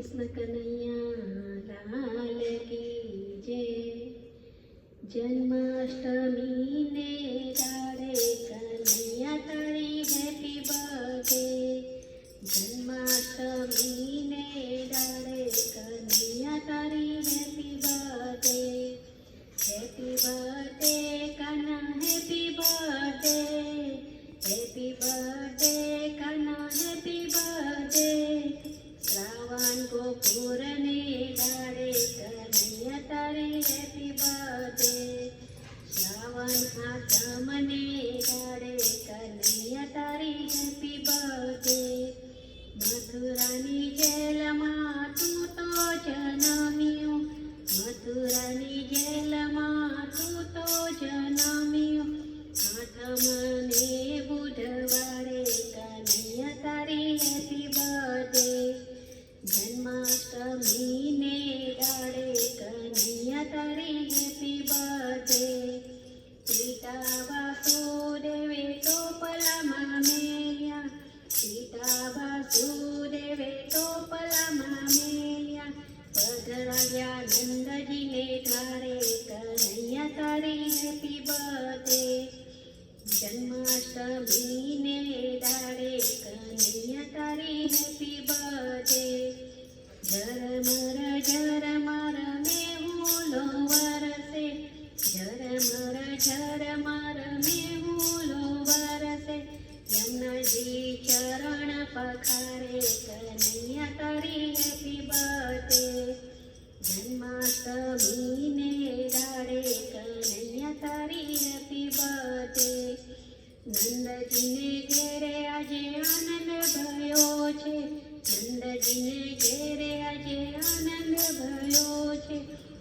કૃષ્ણ કનૈયા લાલ કી જય. જન્માષ્ટમીને દાડે કનૈયા તારી હેપી બર્થડે. જન્માષ્ટમીને દાડે કનૈયા તારી happy birthday. Happy birthday Kana happy birthday. Happy birthday Kana happy birthday. Shravan ગોપુરને દાડે કનૈયા તારી હેપી બર્થડે. શ્રાવણ આઠમને દાડે કનૈયા તારી હેપી બર્થડે. મથુરાની જેલમાં તું તો જન્મ્યો. મથુરાની જેલમાં તું તો જન્મ્યો. આઠમને બુધવારે કનૈયા તારી હેપી બર્થડે. જન્માષ્ટમીને દાડે કનૈયા તારી હેપી બર્થડે. પિતા વાસુદેવે ટોપલામાં મેલ્યા. પિતા વાસુદેવે ટોપલામાં મેલ્યા. પધરાવ્યા નંદજીને ઘરે કનૈયા તારી હેપી બર્થડે. જન્માષ્ટમીને દાડે કનૈયા તારી હેપી બર્થડે. ઝરમર ઝરમર મેહુલો વરસે. ઝરમર ઝરમર મેહુલો વરસે. યમુનાજી ચરણ પખારે કનૈયા તારી હેપી બર્થડે. જન્માષ્ટમીને દાડે કનૈયા તારી હેપી બર્થડે. નંદજીને ઘેરે આજે આનંદ ભયો છે. નંદજીને ઘેરે આજે આનંદ ભયો છે.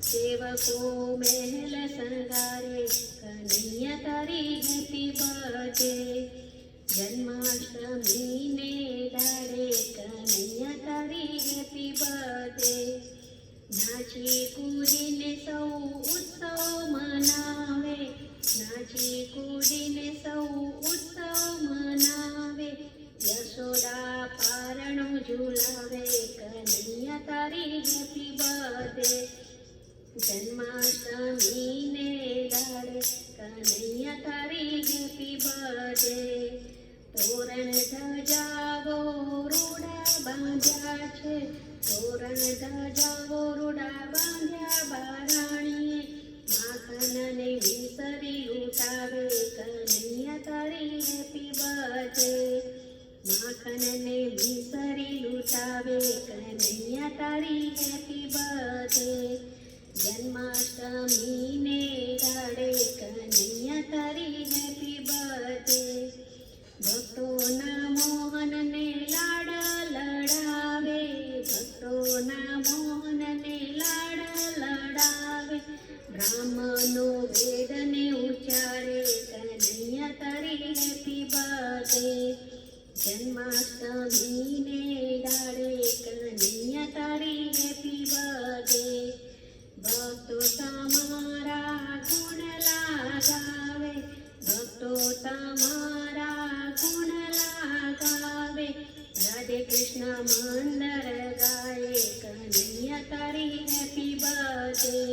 સેવકો મહેલ શણગારે કનૈયા તારી હેપી બર્થડે. જન્માષ્ટમીને દાડે કનૈયા તારી હેપી બર્થડે. નાચી કૂદીને સૌ ઉત્સવ મનાવે. નાચી કૂદીને સૌ ઉત્સવ મનાવે. યશોદા પારણું ઝુલાવે કનૈયા તારી હેપી બર્થડે. જન્માષ્ટમીને દાડે કનૈયા તારી હેપી બર્થડે. તોરણ ધજાવો રૂડા બાંધ્યા છે. તોરણ ધજાવો રૂડા બાંધ્યા બારાણીએ. માખણને વિસરી લૂંટાવે કનૈયા તારી હેપી બર્થડે. માખણને વિસરી લૂંટાવે કનૈયા તારી હેપી બર્થડે. જન્માષ્ટમીને દાડે કનૈયા તારી હેપી બર્થડે. ભક્તોના મોહનને લાડ લડાવે. ભક્તોના મોહનને લાડ લડાવે. બ્રાહ્મણો વેદને ઉચ્ચારે કનૈયા તારી હેપી બર્થડે. જન્માષ્ટમીને દાડે કનૈયા તારી હેપી બર્થડે. ભક્તો તમારા ગુણ લાગાવે. ભક્તો તમારા ગુણ લાગાવે. રાધે કૃષ્ણ મંદર ગાય કનૈયા તારી હેપી બર્થડે.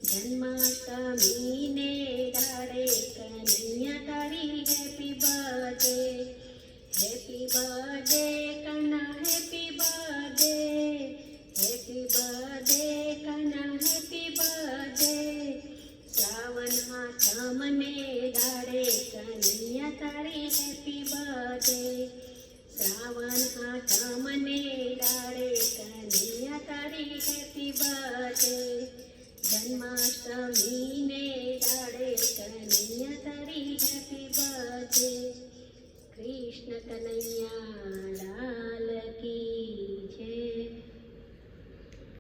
જન્માષ્ટમીને દાડે કનૈયા તારી happy birthday. Happy birthday Kana happy birthday. Happy birthday Kana happy birthday. Shravan આઠમને દાડે કનૈયા તારી હેપી બર્થડે. શ્રાવણ આઠમને દાડે કનૈયા તારી હેપી બર્થડે. જન્માષ્ટમીને દાડે કનૈયા તારી હેપી બર્થડે. કૃષ્ણ કનૈયા